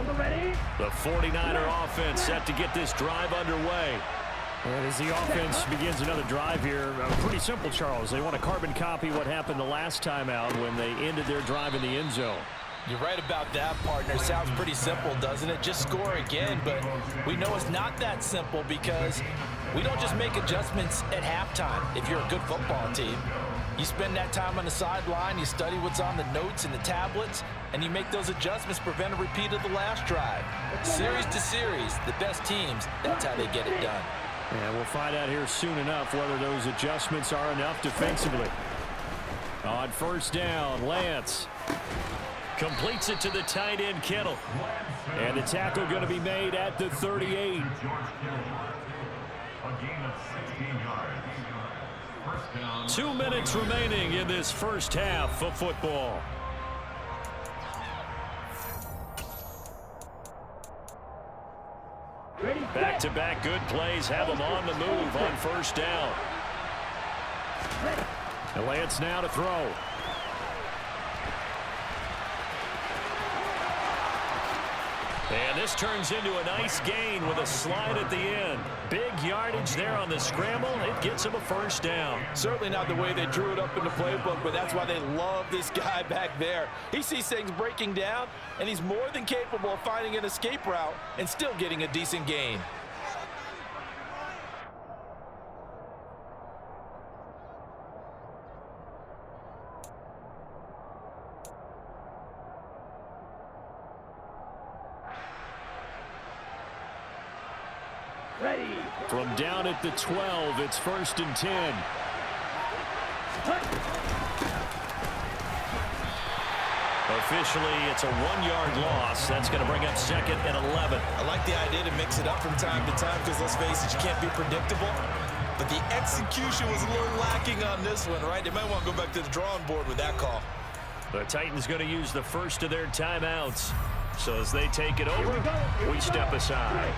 The 49er offense set to get this drive underway. And as the offense begins another drive here, pretty simple, Charles. They want to carbon copy what happened the last time out when they ended their drive in the end zone. You're right about that, partner. Sounds pretty simple, doesn't it? Just score again, but we know it's not that simple because we don't just make adjustments at halftime. If you're a good football team, you spend that time on the sideline, you study what's on the notes and the tablets, and you make those adjustments to prevent a repeat of the last drive. Series to series, the best teams, that's how they get it done. And we'll find out here soon enough whether those adjustments are enough defensively. On first down, Lance completes it to the tight end, Kittle. And the tackle going to be made at the 38. 2 minutes remaining in this first half of football. Back-to-back good plays have them on the move on first down. And Lance now to throw. And this turns into a nice gain with a slide at the end. Big yardage there on the scramble. It gets him a first down. Certainly not the way they drew it up in the playbook, but that's why they love this guy back there. He sees things breaking down, and he's more than capable of finding an escape route and still getting a decent gain. From down at the 12, it's 1st and 10. Officially, it's a 1-yard loss. That's going to bring up 2nd and 11. I like the idea to mix it up from time to time because, let's face it, you can't be predictable. But the execution was a little lacking on this one, right? They might want to go back to the drawing board with that call. The Titans going to use the first of their timeouts. So as they take it over, we step aside.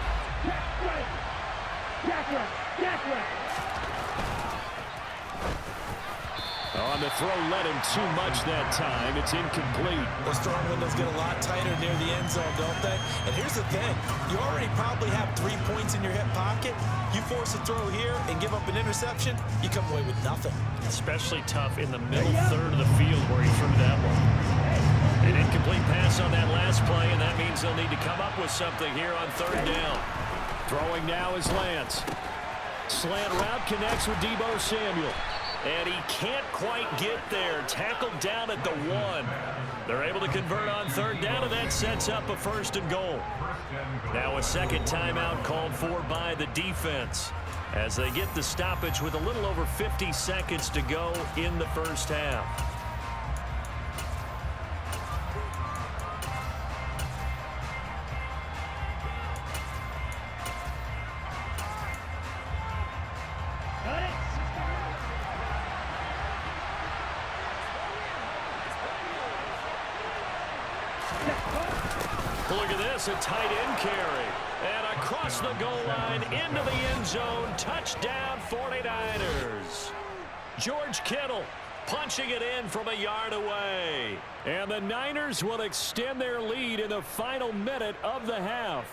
On the throw, led him too much that time. It's incomplete. Those throwing windows get a lot tighter near the end zone, don't they? And here's the thing. You already probably have 3 points in your hip pocket. You force a throw here and give up an interception, you come away with nothing. Especially tough in the middle third of the field where he threw that one. An incomplete pass on that last play, and that means they'll need to come up with something here on 3rd down. Throwing now is Lance. Slant route connects with Deebo Samuel. And he can't quite get there. Tackled down at the 1. They're able to convert on 3rd down, and that sets up a 1st and goal. Now a second timeout called for by the defense as they get the stoppage with a little over 50 seconds to go in the first half. Look at this, a tight end carry. And across the goal line, into the end zone, touchdown 49ers. George Kittle punching it in from a yard away. And the Niners will extend their lead in the final minute of the half.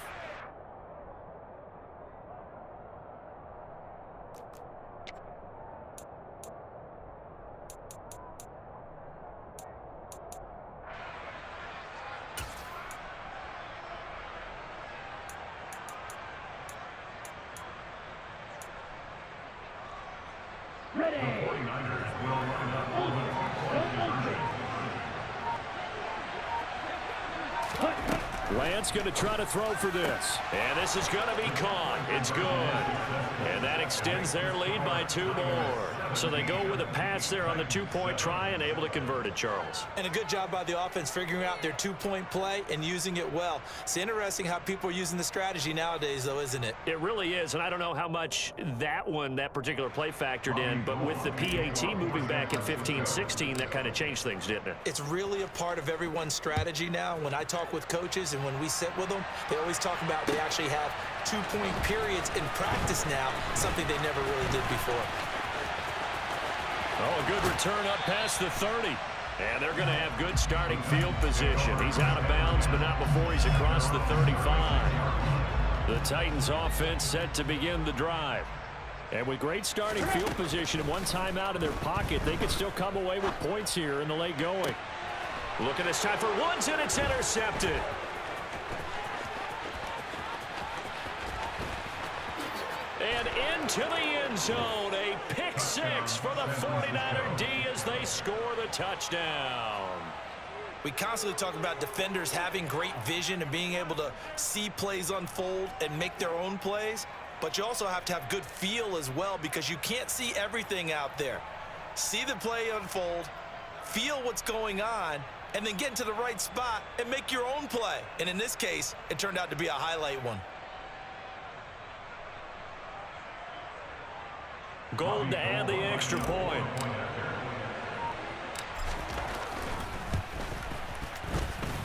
Lance going to try to throw for this. And this is going to be caught. It's good. And that extends their lead by 2 more. So they go with a pass there on the 2-point try and able to convert it, Charles. And a good job by the offense figuring out their 2-point play and using it well. It's interesting how people are using the strategy nowadays, though, isn't it? It really is, and I don't know how much that particular play factored in, but with the PAT moving back in 15-16, that kind of changed things, didn't it? It's really a part of everyone's strategy now. When I talk with coaches and when we sit with them, they always talk about they actually have 2-point periods in practice now, something they never really did before. Oh, a good return up past the 30. And they're going to have good starting field position. He's out of bounds, but not before he's across the 35. The Titans offense set to begin the drive. And with great starting field position and one timeout in their pocket, they could still come away with points here in the late going. Look at this time for Woods, and it's intercepted. And into the end zone, a pick six for the 49er D as they score the touchdown. We constantly talk about defenders having great vision and being able to see plays unfold and make their own plays. But you also have to have good feel as well because you can't see everything out there. See the play unfold, feel what's going on, and then get into the right spot and make your own play. And in this case, it turned out to be a highlight one. Gold to add the extra point.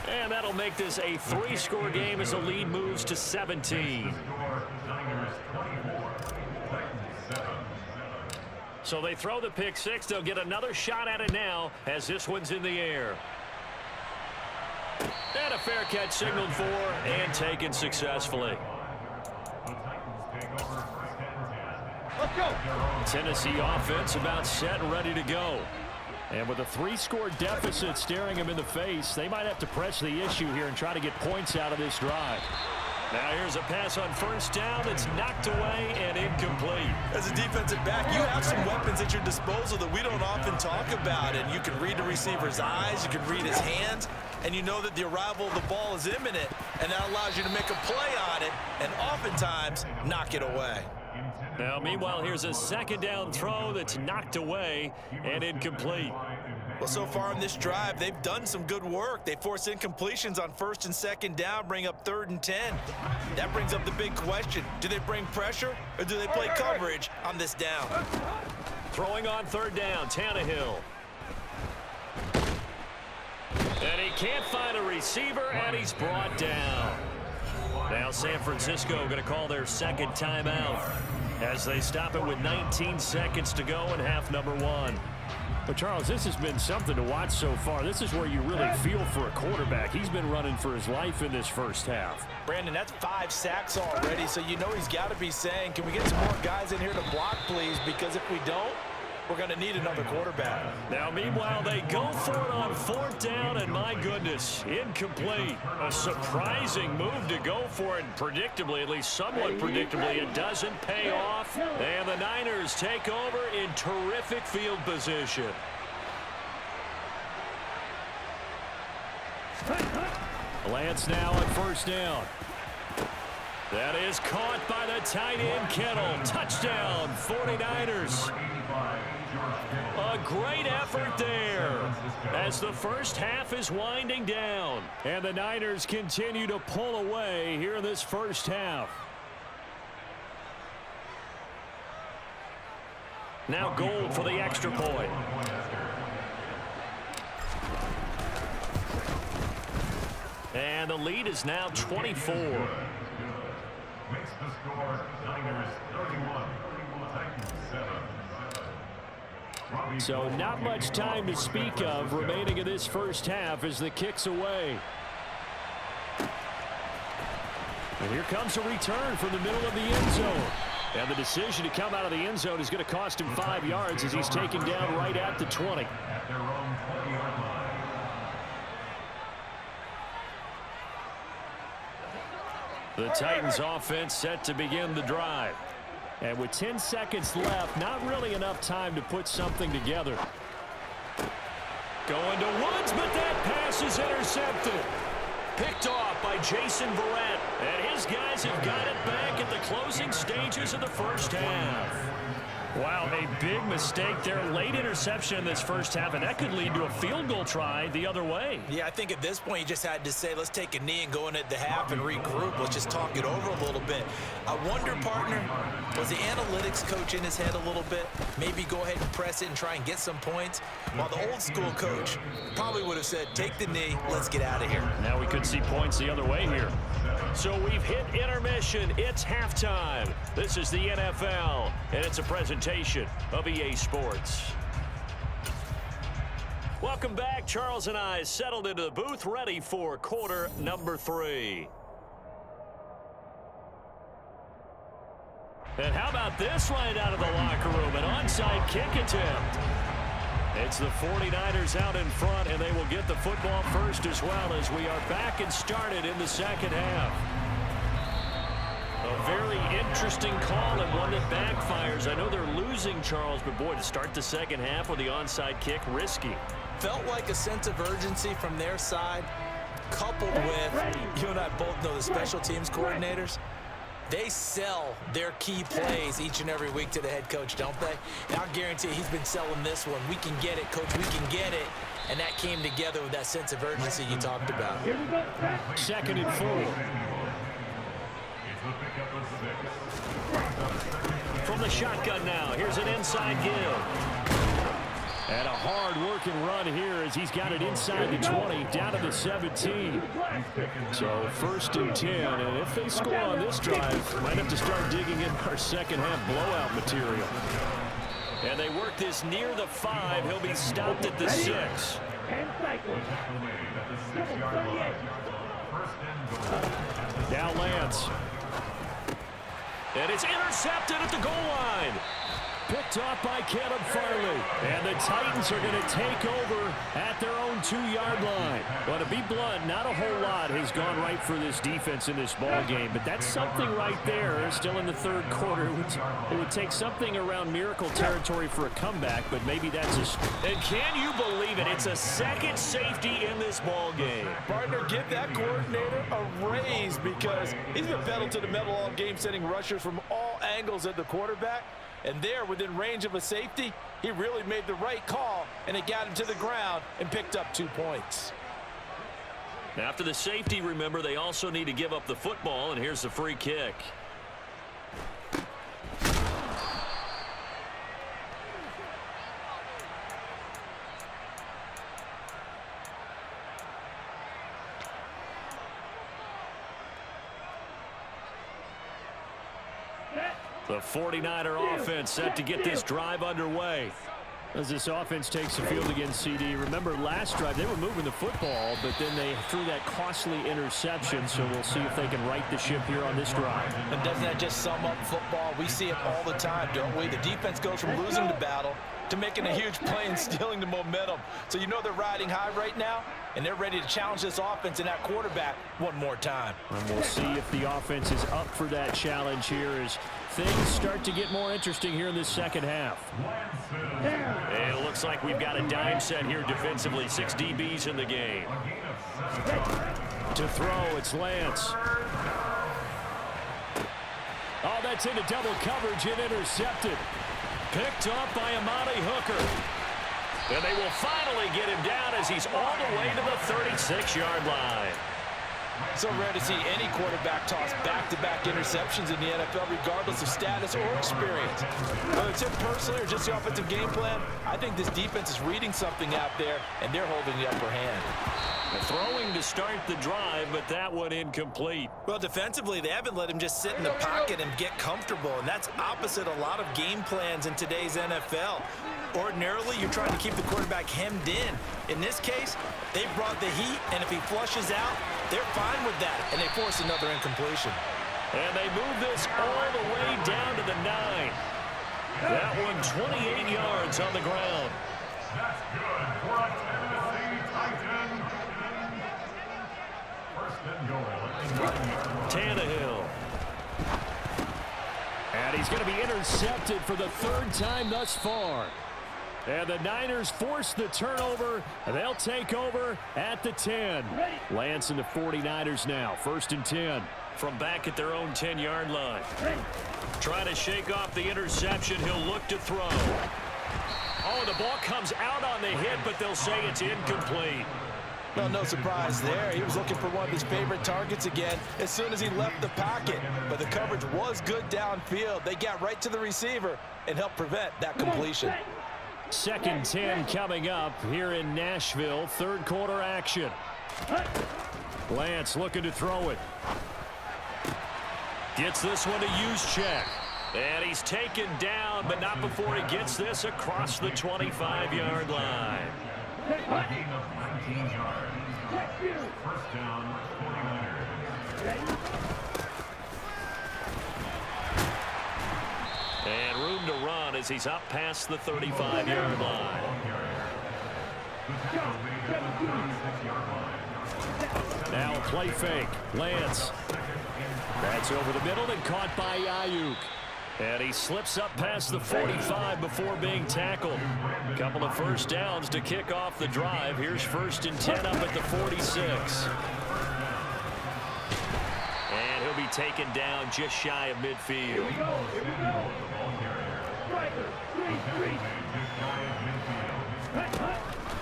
And that'll make this a 3-score game as the lead moves to 17. So they throw the pick six. They'll get another shot at it now as this one's in the air. And a fair catch signaled for and taken successfully. Let's go. Tennessee offense about set and ready to go. And with a 3-score deficit staring them in the face, they might have to press the issue here and try to get points out of this drive. Now here's a pass on first down that's knocked away and incomplete. As a defensive back, you have some weapons at your disposal that we don't often talk about. And you can read the receiver's eyes, you can read his hands, and you know that the arrival of the ball is imminent, and that allows you to make a play on it and oftentimes knock it away. Now, meanwhile, here's a second down throw that's knocked away and incomplete. Well, so far in this drive, they've done some good work. They force incompletions on first and second down, bring up 3rd and 10. That brings up the big question. Do they bring pressure or do they play coverage on this down? Throwing on 3rd down, Tannehill. And he can't find a receiver, and he's brought down. Now San Francisco going to call their second timeout as they stop it with 19 seconds to go in half number 1. But, Charles, this has been something to watch so far. This is where you really feel for a quarterback. He's been running for his life in this first half. Brandon, that's 5 sacks already, so you know he's got to be saying, can we get some more guys in here to block, please? Because if we don't, we're going to need another quarterback. Now, meanwhile, they go for it on 4th down, and my goodness, incomplete. A surprising move to go for it, and predictably, at least somewhat predictably, it doesn't pay off. And the Niners take over in terrific field position. Lance now on 1st down. That is caught by the tight end, Kittle. Touchdown, 49ers. A great effort there as the first half is winding down. And the Niners continue to pull away here in this first half. Now Gold for the extra point. And the lead is now 24. Makes the score Niners 31, Titans 7. So not much time to speak of remaining in this first half as the kick's away. And here comes a return from the middle of the end zone. And the decision to come out of the end zone is going to cost him 5 yards as he's taken down right at the 20. At their own 20-yard line. The Titans offense set to begin the drive. And with 10 seconds left, not really enough time to put something together. Going to Woods, but that pass is intercepted. Picked off by Jason Verrett. And his guys have got it back at the closing stages of the first half. Wow, a big mistake there. Late interception in this first half, and that could lead to a field goal try the other way. Yeah, I think at this point you just had to say, let's take a knee and go into the half and regroup. Let's just talk it over a little bit. I wonder, partner, was the analytics coach in his head a little bit? Maybe go ahead and press it and try and get some points? While the old school coach probably would have said, take the knee, let's get out of here. Now we could see points the other way here. So we've hit intermission. It's halftime. This is the NFL, and it's a presentation of EA Sports. Welcome back. Charles and I settled into the booth, ready for quarter number 3. And how about this right out of the locker room? An onside kick attempt. It's the 49ers out in front, and they will get the football first as well as we are back and started in the second half. A very interesting call and one that backfires. I know they're losing, Charles, but boy, to start the second half with the onside kick, risky. Felt like a sense of urgency from their side, coupled with, you and I both know the special teams coordinators. They sell their key plays each and every week to the head coach, don't they? And I'll guarantee you he's been selling this one. We can get it, coach, we can get it. And that came together with that sense of urgency you talked about. Second and 4. From the shotgun now, here's an inside give. And a hard-working run here as he's got it inside the 20, down to the 17. So first and 10, and if they score on this drive, might have to start digging in our second-half blowout material. And they work this near the 5. He'll be stopped at the 6. Now Lance. And it's intercepted at the goal line. Picked off by Caleb Farley. And the Titans are going to take over at their own 2-yard line. Well, to be blunt, not a whole lot has gone right for this defense in this ball game, but that's something right there. Still in the third quarter. It would take something around miracle territory for a comeback, but maybe that's a... And can you believe it? It's a second safety in this ball game. Partner, give that coordinator a raise because he's been pedal to the metal all game, sending rushers from all angles at the quarterback. And there, within range of a safety, he really made the right call, and it got him to the ground and picked up 2 points. After the safety, remember, they also need to give up the football, and here's the free kick. The 49er offense set to get this drive underway. As this offense takes the field against CD. Remember, last drive, they were moving the football, but then they threw that costly interception, so we'll see if they can right the ship here on this drive. And doesn't that just sum up football? We see it all the time, don't we? The defense goes from losing the battle to making a huge play and stealing the momentum. So you know they're riding high right now, and they're ready to challenge this offense and that quarterback one more time. And we'll see if the offense is up for that challenge here as things start to get more interesting here in this second half. And it looks like we've got a dime set here defensively. 6 DBs in the game. To throw, it's Lance. Oh, that's into double coverage and intercepted. Picked off by Amani Hooker. And they will finally get him down as he's all the way to the 36-yard line. So rare to see any quarterback toss back-to-back interceptions in the NFL, regardless of status or experience. Whether it's him personally or just the offensive game plan, I think this defense is reading something out there, and they're holding the upper hand. Throwing to start the drive, but that one incomplete. Well, defensively, they haven't let him just sit in the pocket and get comfortable, and that's opposite a lot of game plans in today's NFL. Ordinarily, you're trying to keep the quarterback hemmed in. In this case, they brought the heat, and if he flushes out, they're fine with that, and they force another incompletion. And they move this all the way down to the 9. That one 28 yards on the ground. That's good for a Tennessee Titan. First and goal. Tannehill. And he's going to be intercepted for the 3rd time thus far. And the Niners force the turnover. They'll take over at the 10. Lance and the 49ers now. 1st and 10 from back at their own 10-yard line. Trying to shake off the interception. He'll look to throw. Oh, the ball comes out on the hit, but they'll say it's incomplete. Well, no surprise there. He was looking for one of his favorite targets again as soon as he left the pocket. But the coverage was good downfield. They got right to the receiver and helped prevent that completion. 2nd 10 coming up here in Nashville. 3rd quarter action. Lance looking to throw it. Gets this one to Juszczyk. And he's taken down, but not before he gets this across the 25-yard line. A gain of 19 yards. First down, 49ers. And room to run as he's up past the 35-yard line. Now a play fake. Lance. That's over the middle and caught by Ayuk. And he slips up past the 45 before being tackled. Couple of first downs to kick off the drive. Here's 1st and 10 up at the 46. And he'll be taken down just shy of midfield.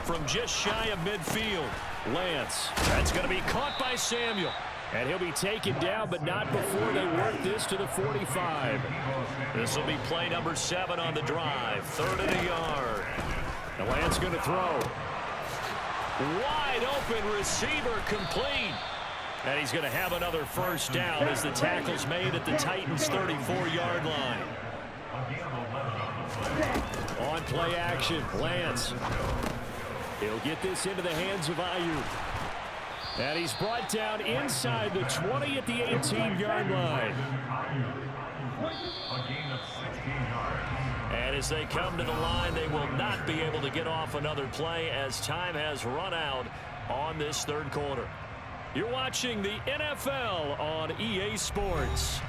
From just shy of midfield, Lance. That's going to be caught by Samuel. And he'll be taken down, but not before they work this to the 45. This will be play number 7 on the drive. 3rd and a yard. And Lance going to throw. Wide open receiver complete. And he's going to have another first down as the tackle's made at the Titans' 34-yard line. On play action, Lance. He'll get this into the hands of Ayuk. And he's brought down inside the 20 at the 18-yard line. And as they come to the line, they will not be able to get off another play as time has run out on this 3rd quarter. You're watching the NFL on EA Sports.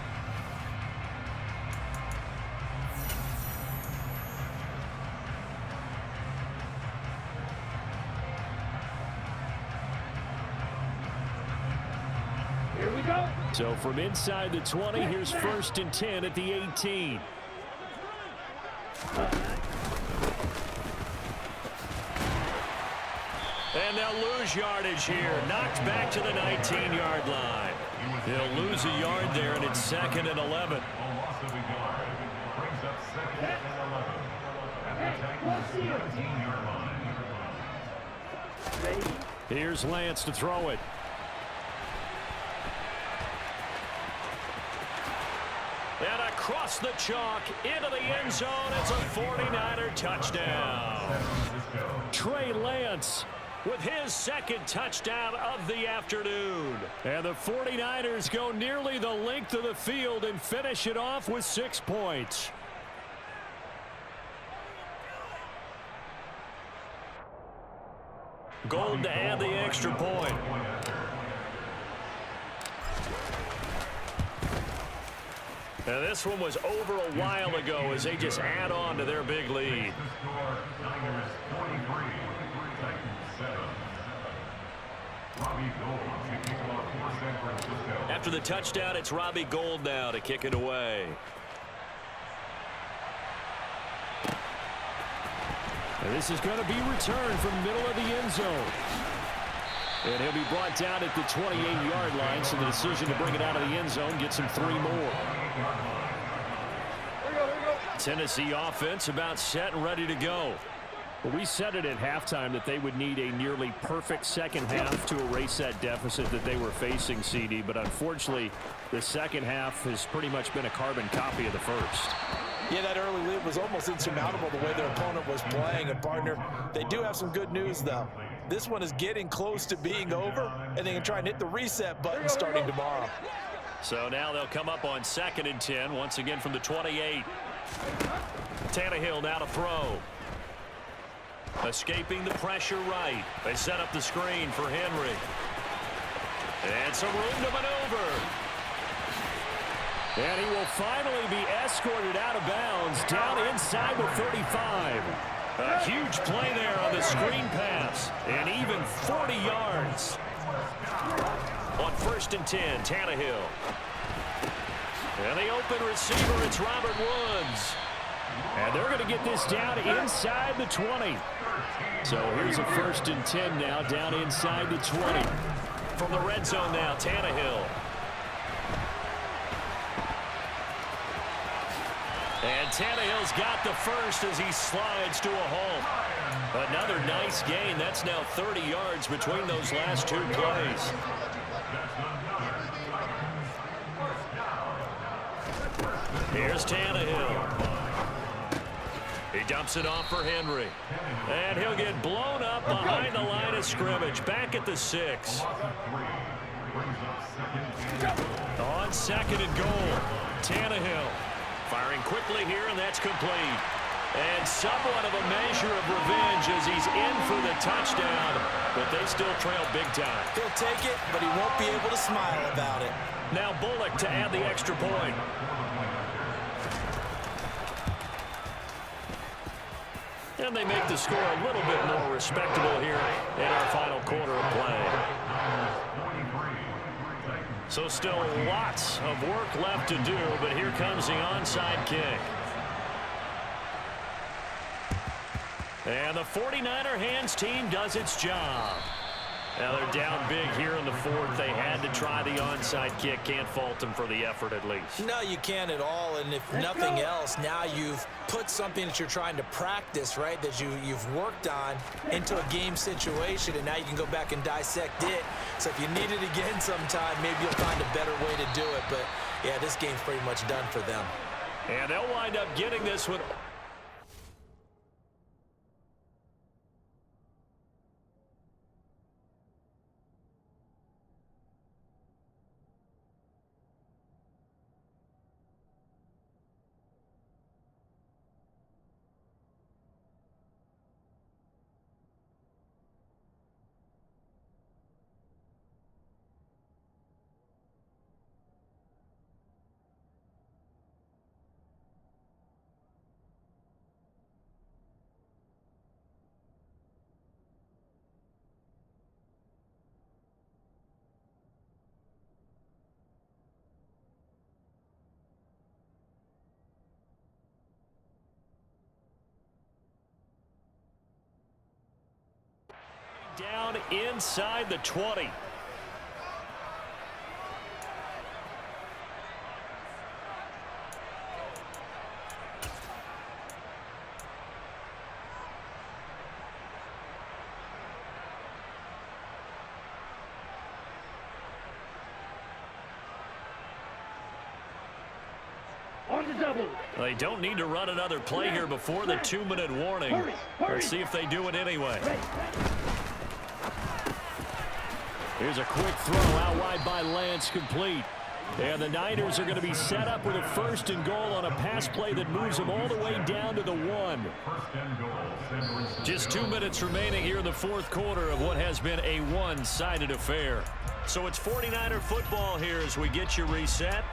So from inside the 20, here's 1st and 10 at the 18. And they'll lose yardage here. Knocked back to the 19-yard line. They'll lose a yard there, and it's 2nd and 11. Here's Lance to throw it. And across the chalk into the end zone. It's a 49er touchdown. Trey Lance with his 2nd touchdown of the afternoon. And the 49ers go nearly the length of the field and finish it off with 6 points. Gold to add the extra point. Now this one was over a while ago as they just add on to their big lead. After the touchdown, it's Robbie Gould now to kick it away. And this is going to be returned from middle of the end zone. And he'll be brought down at the 28-yard line, so the decision to bring it out of the end zone gets him 3 more. Tennessee offense about set and ready to go. Well, we said it at halftime that they would need a nearly perfect second half to erase that deficit that they were facing, CD. But unfortunately, the second half has pretty much been a carbon copy of the first. Yeah, that early lead was almost insurmountable the way their opponent was playing. And, partner, they do have some good news, though. This one is getting close to being over, and they can try and hit the reset button starting tomorrow. So now they'll come up on 2nd and 10, once again from the 28. Tannehill now to throw. Escaping the pressure right. They set up the screen for Henry. And some room to maneuver. And he will finally be escorted out of bounds down inside the 35. A huge play there on the screen pass. And even 40 yards. On 1st and 10, Tannehill. And the open receiver, it's Robert Woods. And they're going to get this down inside the 20. So here's a 1st and 10 now down inside the 20. From the red zone now, Tannehill. And Tannehill's got the first as he slides to a home. Another nice gain. That's now 30 yards between those last 2 plays. Here's Tannehill. He dumps it off for Henry. And he'll get blown up behind the line of scrimmage. Back at the 6. On 2nd and goal. Tannehill firing quickly here, and that's complete. And somewhat of a measure of revenge as he's in for the touchdown. But they still trail big time. He'll take it, but he won't be able to smile about it. Now Bullock to add the extra point. And they make the score a little bit more respectable here in our final quarter of play. So still lots of work left to do, but here comes the onside kick. And the 49er hands team does its job. Now they're down big here in the 4th. They had to try the onside kick. Can't fault them for the effort at least. No, you can't at all. And if nothing else, now you've put something that you're trying to practice, right, that you've worked on into a game situation, and now you can go back and dissect it. So if you need it again sometime, maybe you'll find a better way to do it. But, yeah, this game's pretty much done for them. And they'll wind up getting this one. Down inside the 20. They don't need to run another play here before the 2-minute warning. Let's see if they do it anyway. Here's a quick throw out wide by Lance, complete. And the Niners are going to be set up with a 1st and goal on a pass play that moves them all the way down to the 1. Just 2 minutes remaining here in the 4th quarter of what has been a one-sided affair. So it's 49er football here as we get you reset.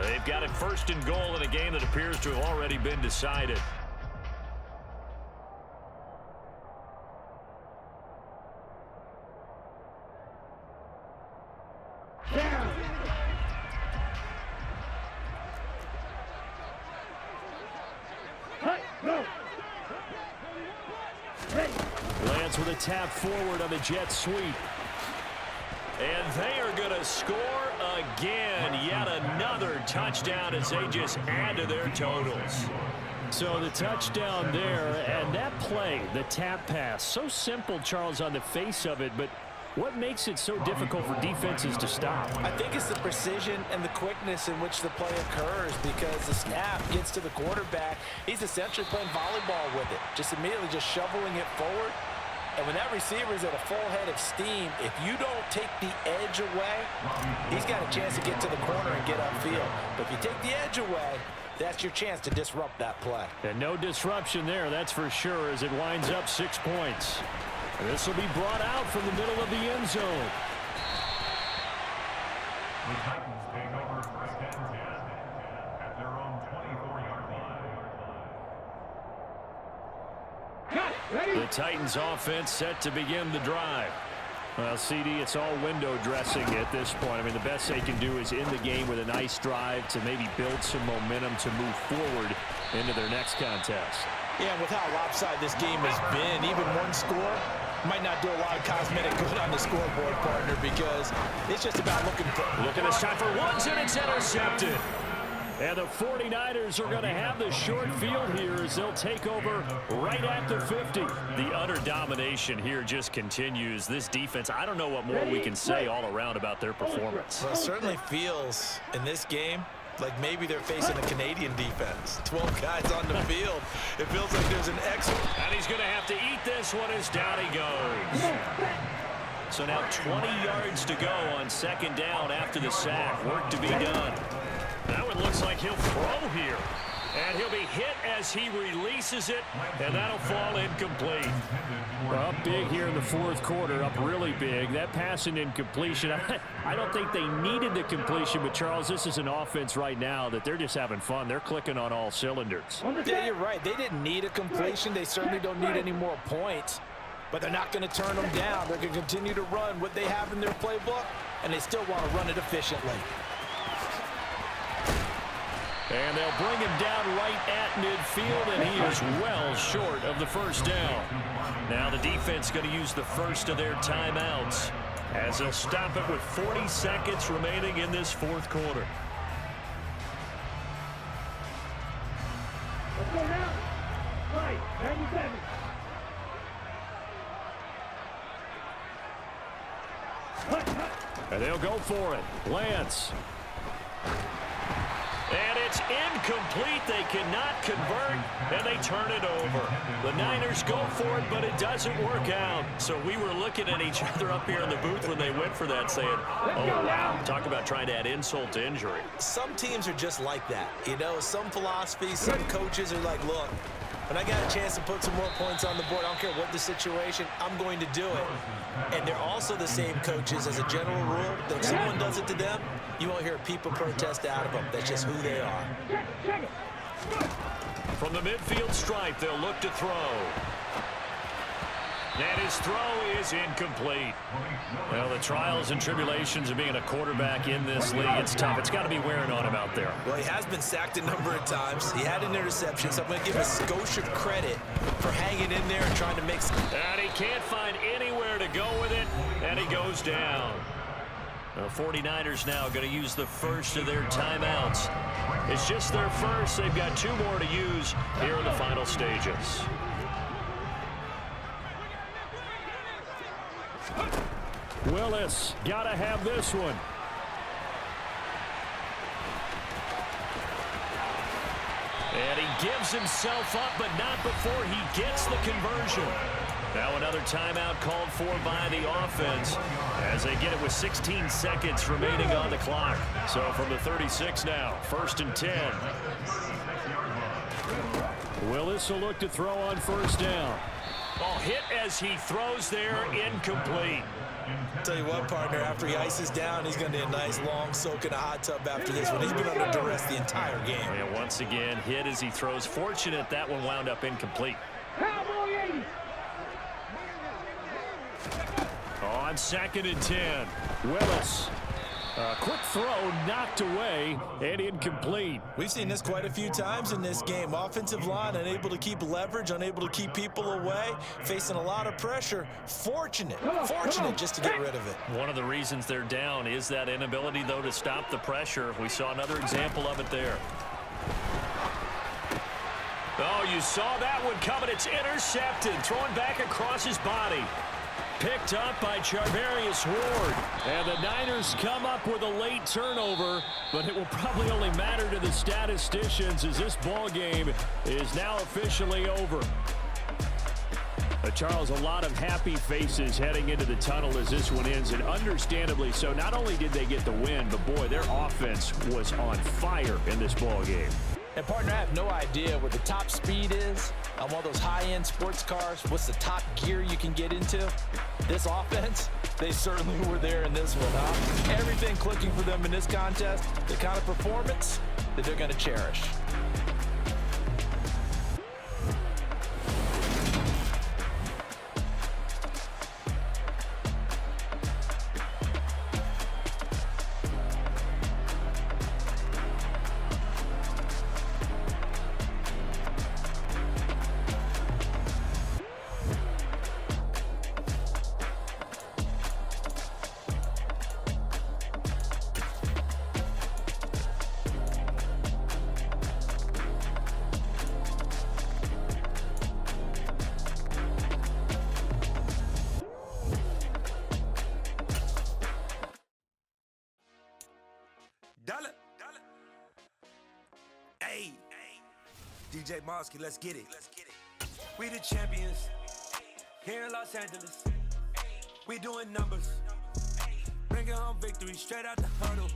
They've got it 1st and goal in a game that appears to have already been decided. Lance with a tap forward on the jet sweep. And they are going to score again. Yet another touchdown as they just add to their totals. So the touchdown there, and that play, the tap pass, so simple, Charles, on the face of it, but what makes it so difficult for defenses to stop? I think it's the precision and the quickness in which the play occurs, because the snap gets to the quarterback. He's essentially playing volleyball with it, just immediately just shoveling it forward. And when that receiver is at a full head of steam, if you don't take the edge away, he's got a chance to get to the corner and get upfield. But if you take the edge away, that's your chance to disrupt that play. And no disruption there, that's for sure, as it winds up 6 points. And this will be brought out from the middle of the end zone. The Titans take over 1st and 10 at their own 24-yard line. The Titans offense set to begin the drive. Well, CD, it's all window dressing at this point. I mean, the best they can do is end the game with a nice drive to maybe build some momentum to move forward into their next contest. Yeah, with how lopsided this game has been, even one score might not do a lot of cosmetic good on the scoreboard, partner, because it's just about looking this time for Woods, and it's intercepted. And the 49ers are going to have the short field here as they'll take over right at the 50. The utter domination here just continues. This defense, I don't know what more we can say all around about their performance. Well, it certainly feels in this game Like maybe they're facing a Canadian defense. 12 guys on the field. It feels like there's an extra. And he's going to have to eat this one as down he goes. So now 20 yards to go on second down after the sack. Work to be done. That one looks like he'll throw here. And he'll be hit as he releases it, and that'll fall incomplete. Well, up big here in the fourth quarter, up really big. That pass and incompletion, I don't think they needed the completion, but Charles, this is an offense right now that they're just having fun. They're clicking on all cylinders. Yeah, you're right. They didn't need a completion. They certainly don't need any more points, but they're not going to turn them down. They're going to continue to run what they have in their playbook, and they still want to run it efficiently. And they'll bring him down right at midfield, and he is well short of the first down. Now the defense going to use the first of their timeouts as they'll stop it with 40 seconds remaining in this fourth quarter. Let's go now. Right, 97. And they'll go for it. Lance. And it's incomplete. They cannot convert, and they turn it over. The Niners go for it, but it doesn't work out. So we were looking at each other up here in the booth when they went for that, saying, oh, wow, talk about trying to add insult to injury. Some teams are just like that. You know, some philosophies, some coaches are like, look, when I got a chance to put some more points on the board, I don't care what the situation, I'm going to do it. And they're also the same coaches as a general rule that if someone does it to them, you won't hear a peep of protest out of them. That's just who they are. From the midfield stripe, they'll look to throw. And his throw is incomplete. Well, the trials and tribulations of being a quarterback in this league, it's tough. It's got to be wearing on him out there. Well, he has been sacked a number of times. He had an interception, so I'm going to give a skosh of credit for hanging in there and trying to make some. And he can't find anywhere to go with it, and he goes down. The 49ers now going to use the first of their timeouts. It's just their first. They've got two more to use here in the final stages. Willis, got to have this one. And he gives himself up, but not before he gets the conversion. Now another timeout called for by the offense as they get it with 16 seconds remaining on the clock. So from the 36 now, 1st and 10. Willis will look to throw on first down. Oh, hit as he throws there, incomplete. Tell you what, partner, after he ices down, he's going to need a nice long soak in a hot tub after this one. He's been under duress the entire game. And once again, hit as he throws. Fortunate that one wound up incomplete. On 2nd and 10, Willis. Quick throw knocked away and incomplete. We've seen this quite a few times in this game. Offensive line unable to keep leverage, unable to keep people away, facing a lot of pressure. Fortunate just to get rid of it. One of the reasons they're down is that inability, though, to stop the pressure. We saw another example of it there. Oh, you saw that one coming. It's intercepted, thrown back across his body. Picked up by Charvarius Ward. And the Niners come up with a late turnover, but it will probably only matter to the statisticians as this ball game is now officially over. Charles, a lot of happy faces heading into the tunnel as this one ends, and understandably so. Not only did they get the win, but boy, their offense was on fire in this ball game. And partner, I have no idea what the top speed is on one of those high-end sports cars. What's the top gear you can get into? This offense, they certainly were there in this one, huh? Everything clicking for them in this contest, the kind of performance that they're going to cherish. Ayy. DJ Mosky, let's get it. We the champions here in Los Angeles. We doing numbers. Bringing home victory straight out the huddle.